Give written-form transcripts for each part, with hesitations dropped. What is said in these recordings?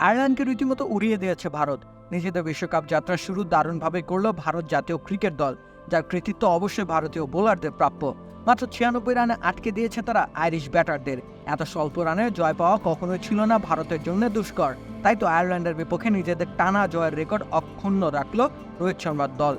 আয়ারল্যান্ডকে রীতিমতো উড়িয়ে দিয়েছে ভারত। নিজেদের বিশ্বকাপ যাত্রা শুরু দারুণভাবে করল ভারত জাতীয় ক্রিকেট দল, যার কৃতিত্ব অবশ্যই ভারতীয় বোলারদের প্রাপ্য। মাত্র 96 রানে আটকে দিয়েছে তারা আইরিশ ব্যাটারদের। এত স্বল্প রানে জয় পাওয়া কখনোই ছিল না ভারতের জন্য দুষ্কর। তাই তো আয়ারল্যান্ডের বিপক্ষে নিজেদের টানা জয়ের রেকর্ড অক্ষুণ্ণ রাখল রোহিত শর্মার দল।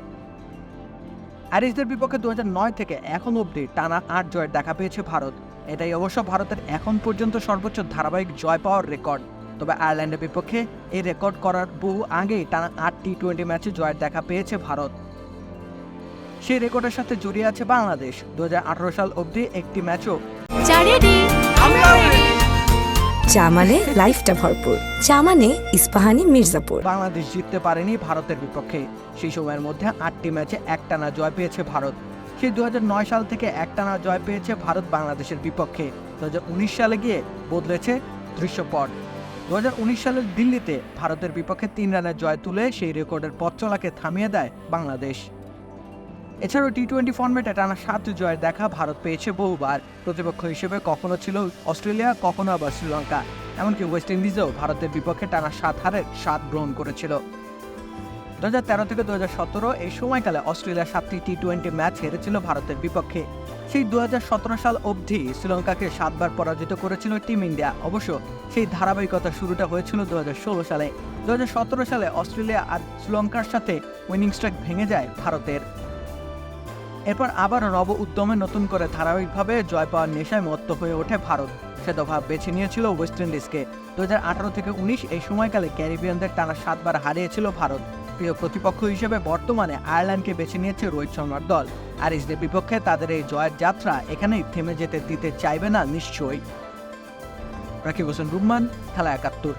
আইরিশদের বিপক্ষে 2009 থেকে এখন অবধি টানা 8 জয়ের দেখা পেয়েছে ভারত। এটাই অবশ্য ভারতের এখন পর্যন্ত সর্বোচ্চ ধারাবাহিক জয় পাওয়ার রেকর্ড। তবে আয়ারল্যান্ডের বিপক্ষে এই রেকর্ড করার বহু আগেই টানা 8 টি-20 ম্যাচে জয়ের দেখা পেয়েছে ভারত। সেই রেকর্ডের সাথে জড়িয়ে আছে বাংলাদেশ। 2018 সাল অবধি একটি ম্যাচও চা মানে লাইফটা ভরপুর, চা মানে ইস্পাহানি মির্জাপুর। বাংলাদেশ জিততে পারেনি ভারতের বিপক্ষে। সেই সময়ের মধ্যে 8টি ম্যাচে একটানা জয় পেয়েছে ভারত। সেই 2009 সাল থেকে একটানা জয় পেয়েছে ভারত বাংলাদেশের বিপক্ষে। 2019 সালে গিয়ে বদলেছে দৃশ্যপট। 2019 সালের দিল্লিতে ভারতের বিপক্ষে 3 রানের জয় তুলে সেই রেকর্ডের পথ চলাকে থামিয়ে দেয় বাংলাদেশ। এছাড়াও টি-20 ফরম্যাটে টানা 7 জয়ের দেখা ভারত পেয়েছে বহুবার। প্রতিপক্ষ হিসেবে কখনো ছিল অস্ট্রেলিয়া, কখনো আবার শ্রীলঙ্কা। এমনকি ওয়েস্ট ইন্ডিজেও ভারতের বিপক্ষে টানা 7 হারের স্বাদ গ্রহণ করেছিল। 2013 থেকে 2017 এই সময়কালে অস্ট্রেলিয়া 7টি টি-20 ম্যাচ হেরেছিল ভারতের বিপক্ষে। সেই 2017 সাল অবধি শ্রীলঙ্কাকে 7 বার পরাজিত করেছিল টিম ইন্ডিয়া। অবশ্য সেই ধারাবাহিকতার শুরুটা হয়েছিল 2016 সালে। 2017 সালে অস্ট্রেলিয়া আর শ্রীলঙ্কার সাথে উইনিং স্ট্রাইক ভেঙে যায় ভারতের। এরপর আবার নব উদ্যমে নতুন করে ধারাবাহিকভাবে জয় পাওয়ার নেশায় মত্ত হয়ে ওঠে ভারত। সে দফা বেছে নিয়েছিল ওয়েস্ট ইন্ডিজকে। 2018 থেকে 19 এই সময়কালে ক্যারিবিয়ানদের টানা 7 বার হারিয়েছিল ভারত। প্রিয় প্রতিপক্ষ হিসেবে বর্তমানে আয়ারল্যান্ডকে বেছে নিয়েছে রোহিত শর্মার দল। আইরিশদের বিপক্ষে তাদের এই জয়ের যাত্রা এখানেই থেমে যেতে দিতে চাইবে না নিশ্চয়ই। রাকিব হোসেন রুম্মান, খেলা 71।